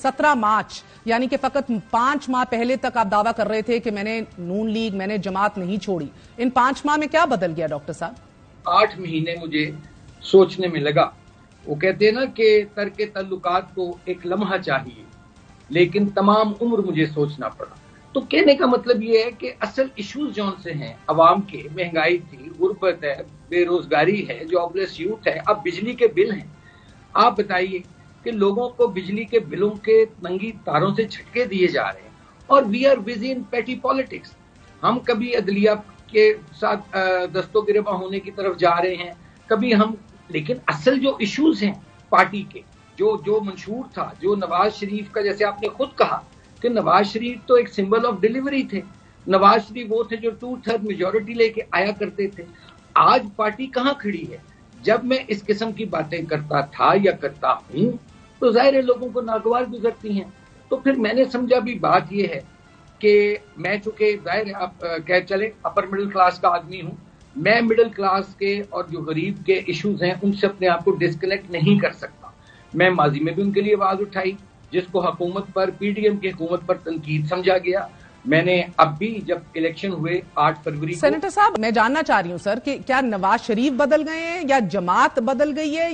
17 मार्च यानी कि फकत 5 माह पहले तक आप दावा कर रहे थे कि मैंने नून लीग, मैंने जमात नहीं छोड़ी। इन 5 माह में क्या बदल गया डॉक्टर साहब? 8 महीने मुझे सोचने में लगा। वो कहते हैं ना कि तर्क तल्लुकात को एक लम्हा चाहिए, लेकिन तमाम उम्र मुझे सोचना पड़ा। तो कहने का मतलब ये है कि असल इश्यूज जौन से हैं अवाम के, महंगाई थी, गुर्बत है, बेरोजगारी है, जॉबलेस यूथ है, अब बिजली के बिल हैं। आप बताइए कि लोगों को बिजली के बिलों के नंगी तारों से झटके दिए जा रहे हैं और वी आर बिजी इन पेटी पॉलिटिक्स। हम कभी अदलिया के साथ दस्तो गिरबा होने की तरफ जा रहे हैं, कभी हम, लेकिन असल जो इश्यूज हैं पार्टी के, जो मंशूर था, जो नवाज शरीफ का, जैसे आपने खुद कहा कि नवाज शरीफ तो एक सिंबल ऑफ डिलीवरी थे। नवाज शरीफ वो थे जो 2/3 मेजॉरिटी लेके आया करते थे। आज पार्टी कहाँ खड़ी है? जब मैं इस किस्म की बातें करता था या करता हूं तो जाहिर है लोगों को नागवार गुजरती हैं। तो फिर मैंने समझा भी बात यह है कि मैं चूंकि जाहिर है आप कह चले अपर मिडिल क्लास का आदमी हूं, मैं मिडिल क्लास के और जो गरीब के इश्यूज हैं उनसे अपने आप को डिस्कनेक्ट नहीं कर सकता। मैं माजी में भी उनके लिए आवाज उठाई, जिसको हुकूमत पर, पीडीएम की हुकूमत पर तनकीद समझा गया। मैंने अब भी जब इलेक्शन हुए 8 फरवरी को, सेनेटर साहब मैं जानना चाह रही हूं सर कि क्या नवाज शरीफ बदल गए हैं या जमात बदल गई है,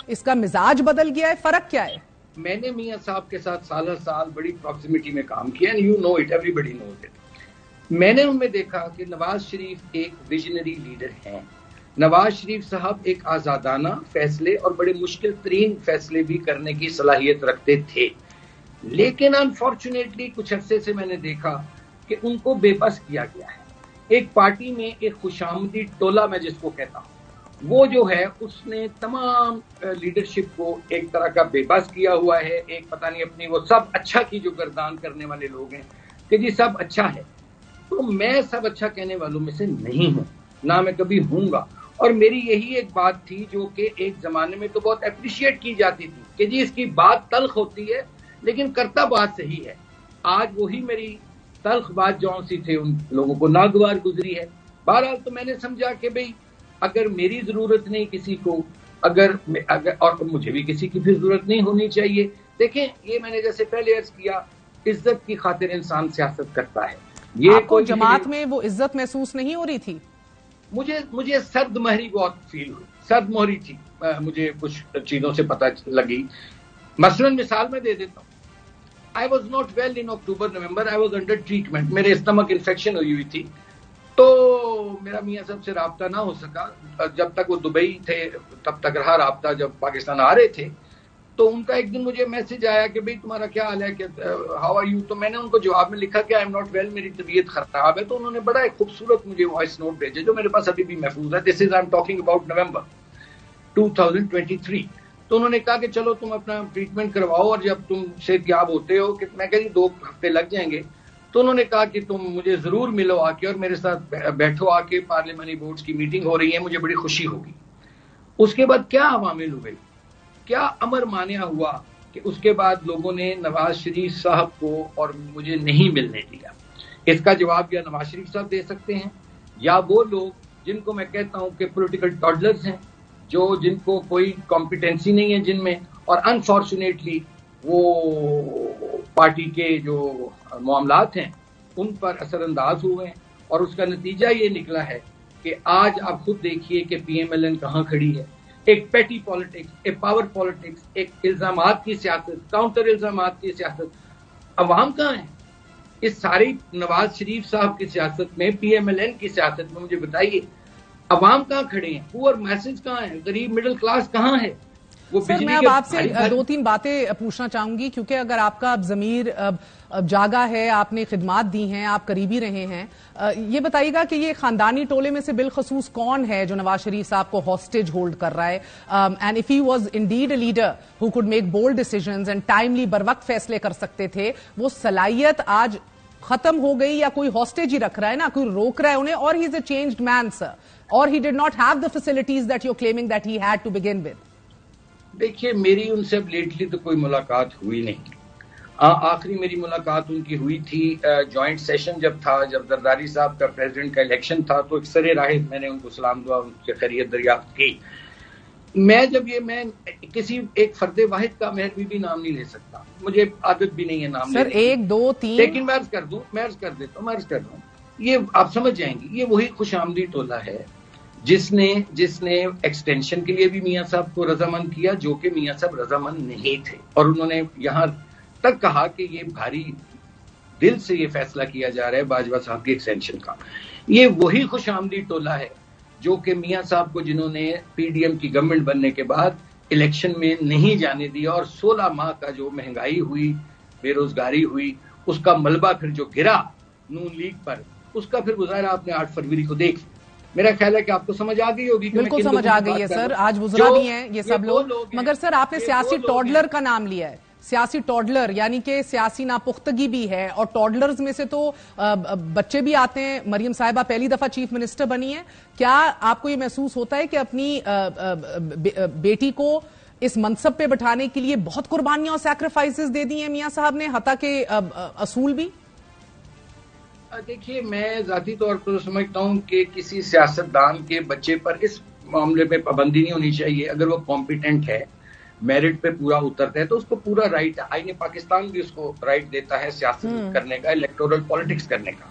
इसका मिजाज बदल गया है, फर्क क्या है? मैंने मियां साहब के साथ साल बड़ी प्रॉक्सिमिटी में काम किया, and you know it, everybody knows it. मैंने उनमें देखा कि नवाज शरीफ एक विजनरी लीडर हैं। नवाज शरीफ साहब एक आजादाना फैसले और बड़े मुश्किल तरीन फैसले भी करने की सलाहियत रखते थे, लेकिन अनफॉर्चुनेटली कुछ अरसे से मैंने देखा कि उनको बेबस किया गया है। एक पार्टी में एक खुशामदी टोला, मैं जिसको कहता हूं, वो जो है उसने तमाम लीडरशिप को एक तरह का बेबस किया हुआ है। एक पता नहीं अपनी वो सब अच्छा की जो गर्दान करने वाले लोग हैं कि जी सब अच्छा है। तो मैं सब अच्छा कहने वालों में से नहीं हूं, ना मैं कभी हूंगा। और मेरी यही एक बात थी जो कि एक जमाने में तो बहुत अप्रिशिएट की जाती थी कि जी इसकी बात तल्ख होती है लेकिन करता बात सही है। आज वही मेरी तल्ख बात जौन सी थे उन लोगों को नागवार गुजरी है। बहरहाल तो मैंने समझा कि भाई अगर मेरी जरूरत नहीं किसी को, अगर और मुझे भी किसी की फिर जरूरत नहीं होनी चाहिए। देखें, ये मैंने जैसे पहले अर्ज किया, इज्जत की खातिर इंसान सियासत करता है। ये आपको जमात में वो इज्जत महसूस नहीं हो रही थी? मुझे सर्द महरी बहुत फील हुई, सर्द मोहरी थी। मुझे कुछ चीजों से पता लगी। मसलन मिसाल मैं दे देता हूँ, I was not well in October November, I was under treatment, मेरे स्टमक इन्फेक्शन हुई थी। तो मेरा मियाँ साहब से राब्ता ना हो सका, जब तक वो दुबई थे तब तक रहा राब्ता। जब पाकिस्तान आ रहे थे तो उनका एक दिन मुझे मैसेज आया कि भाई तुम्हारा क्या हाल है, कि हाउ आर यू। तो मैंने उनको जवाब में लिखा कि आई एम नॉट वेल, मेरी तबीयत खराब है। तो उन्होंने बड़ा एक खूबसूरत मुझे वॉइस नोट भेजे जो मेरे पास अभी भी महफूज है। This is I am talking about November 2023। तो उन्होंने कहा कि चलो तुम अपना ट्रीटमेंट करवाओ और जब तुम सेहतयाब होते हो, कि मैं कह 2 हफ्ते लग जाएंगे। तो उन्होंने कहा कि तुम मुझे जरूर मिलो आके और मेरे साथ बैठो आके, पार्लियामेंट्री बोर्ड्स की मीटिंग हो रही है, मुझे बड़ी खुशी होगी। उसके बाद क्या अवामिल हुए, क्या अमर मानिया हुआ कि उसके बाद लोगों ने नवाज शरीफ साहब को और मुझे नहीं मिलने दिया। इसका जवाब या नवाज शरीफ साहब दे सकते हैं या वो लोग जिनको मैं कहता हूं कि पॉलिटिकल टॉडलर्स हैं, जिनको कोई कॉम्पिटेंसी नहीं है जिनमें, और अनफॉर्चुनेटली वो पार्टी के जो मामलात हैं उन पर असरअंदाज हुए हैं। और उसका नतीजा ये निकला है कि आज आप खुद देखिए कि पीएमएलएन कहाँ खड़ी है। एक पेटी पॉलिटिक्स, एक पावर पॉलिटिक्स, एक इल्जामात की सियासत, काउंटर इल्जामात की सियासत। अवाम कहाँ है इस सारी नवाज शरीफ साहब की सियासत में, पीएमएलएन की सियासत में? मुझे बताइए अवाम कहाँ खड़े हैं, पुअर मैसेज कहाँ है, गरीब मिडिल क्लास कहाँ है? सर मैं अब आपसे 2-3 बातें पूछना चाहूंगी, क्योंकि अगर आपका अब ज़मीर जागा है, आपने खिदमात दी हैं, आप करीबी रहे हैं, ये बताइएगा कि ये खानदानी टोले में से बिलखसूस कौन है जो नवाज शरीफ साहब को हॉस्टेज होल्ड कर रहा है? And if he was indeed a leader who could make bold decisions and timely बरवक्त फैसले कर सकते थे, वो सलाहियत आज खत्म हो गई या कोई हॉस्टेज ही रख रहा है ना, कोई रोक रहा है उन्हें? और he is a changed man sir, और he did not have the facilities that you are claiming that he had to begin with. देखिए, मेरी उनसे अब लेटली तो कोई मुलाकात हुई नहीं। आखिरी मेरी मुलाकात उनकी हुई थी जॉइंट सेशन जब था, जब जरदारी साहब का प्रेसिडेंट का इलेक्शन था, तो एक सरे राह मैंने उनको सलाम दुआ उनसे खैरियत दरियाफ्त की। میں کسی ایک فرد واحد کا مہر بی بی نام نہیں لے سکتا، مجھے عادت بھی نہیں ہے نام سر 1 2 3، لیکن میں عرض کر دوں یہ آپ سمجھ جائیں گی، یہ وہی خوش آمدی ٹولہ ہے جس نے ایکسٹینشن کے لیے بھی میاں صاحب کو رضامند کیا، جو کہ میاں صاحب رضامند نہیں تھے، اور انہوں نے یہاں تک کہا کہ یہ بھاری دل سے یہ فیصلہ کیا جا رہا ہے باجوہ صاحب کی ایکسٹینشن کا۔ یہ وہی خوش آمدی ٹولہ ہے جو کہ میاں صاحب کو جنہوں نے پی ڈی ایم کی گورنمنٹ بننے کے بعد الیکشن میں نہیں جانے دیا، اور 16 ماہ کا جو مہنگائی ہوئی، بے روزگاری ہوئی، اس کا ملبہ پھر جو گرا نون لیگ پر، اس کا پھر گزارا آپ نے 8 فروری کو دیکھ لیا۔ میرا خیال ہے کہ آپ کو سمجھ آ گئی ہوگی۔ بالکل سمجھ آ گئی ہے سر، آج وزراء بھی ہیں یہ سب لوگ، مگر سر آپ نے سیاسی ٹوڈلر کا نام لیا ہے، سیاسی ٹوڈلر یعنی کہ سیاسی ناپختگی بھی ہے، اور ٹوڈلرز میں سے تو بچے بھی آتے ہیں۔ مریم صاحبہ پہلی دفعہ چیف منسٹر بنی ہے، کیا آپ کو یہ محسوس ہوتا ہے کہ اپنی بیٹی کو اس منصب پہ بٹھانے کے لیے بہت قربانیاں اور سیکریفائسز دے دی ہیں میاں صاحب نے، حتیٰ کہ اصول بھی؟ دیکھیے، میں ذاتی طور پر سمجھتا ہوں کہ کسی سیاستدان کے بچے پر اس معاملے میں پابندی نہیں ہونی چاہیے۔ اگر وہ کمپیٹنٹ ہے، میرٹ پہ پورا اترتا ہے، تو اس کو پورا رائٹ ہے، آئین پاکستان بھی اس کو رائٹ دیتا ہے سیاست کرنے کا، الیکٹورل پالیٹکس کرنے کا۔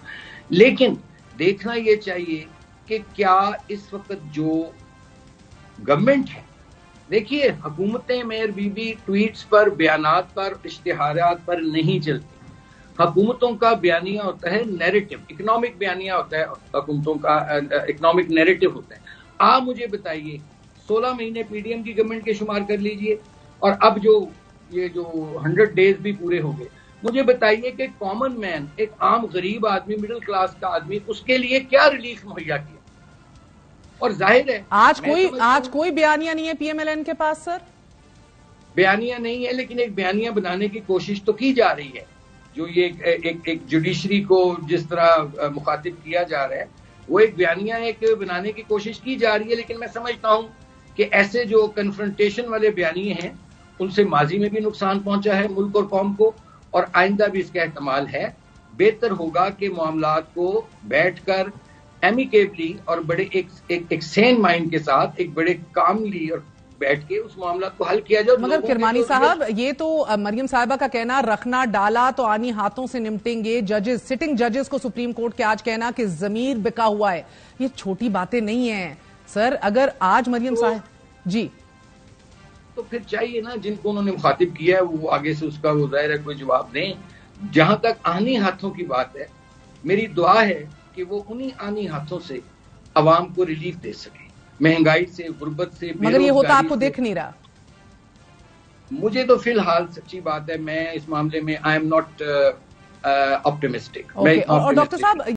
لیکن دیکھنا یہ چاہیے کہ کیا اس وقت جو گورنمنٹ ہے، دیکھیے حکومتیں میئر بی بی ٹویٹس پر، بیانات پر، اشتہارات پر نہیں چلتی۔ حکومتوں کا بیانیہ ہوتا ہے نیریٹو، اکنامک بیانیہ ہوتا ہے حکومتوں کا، اکنامک نیریٹو ہوتا ہے۔ آپ مجھے بتائیے 16 مہینے پی ڈی ایم کی گورنمنٹ کے شمار کر لیجئے، اور اب یہ جو 100 ڈیز بھی پورے ہو گئے، مجھے بتائیے کہ کامن مین، ایک عام غریب آدمی، مڈل کلاس کا آدمی، اس کے لیے کیا ریلیف مہیا کیا؟ اور ظاہر ہے آج کوئی بیانیہ نہیں ہے پی ایم ایل این کے پاس سر؟ بیانیہ نہیں ہے، لیکن ایک بیانیہ بنانے کی کوشش تو کی جا رہی ہے۔ جو یہ ایک جوڈیشری کو جس طرح مخاطب کیا جا رہا ہے، وہ ایک بیانیہ بنانے کی کوشش کی جا رہی ہے، لیکن میں سمجھتا ہوں کہ ایسے جو کنفرنٹیشن والے بیانیے ہیں، ان سے ماضی میں بھی نقصان پہنچا ہے ملک اور قوم کو، اور آئندہ بھی اس کا احتمال ہے۔ بہتر ہوگا کہ معاملات کو بیٹھ کر ایمیکیبلی اور بڑے ایک سین مائنڈ کے ساتھ، ایک بڑے کاملی اور بیٹھ کے اس معاملات کو حل کیا جائے۔ مگر کرمانی صاحب، یہ تو مریم صاحبہ کا کہنا رکھنا ڈالا تو آنی ہاتھوں سے نمٹیں گے، ججز، سٹنگ ججز کو سپریم کورٹ کے آج کہنا کہ ضمیر بکا ہوا ہے، یہ چھوٹی باتیں نہیں ہیں سر۔ اگر آج مریم صاحب جی، تو پھر چاہیے نا جن کو انہوں نے مخاطب کیا ہے وہ آگے سے اس کا وہ ظاہر ہے کوئی جواب دیں۔ جہاں تک آنی ہاتھوں کی بات ہے، میری دعا ہے کہ وہ انہی آنی ہاتھوں سے عوام کو ریلیف دے سکے، مہنگائی سے، غربت سے، مگر یہ ہوتا آپ کو دیکھ نہیں رہا۔ مجھے تو فی الحال سچی بات ہے، میں اس معاملے میں آئی ایم ناٹ آپٹیمسٹک۔ اور ڈاکٹر صاحب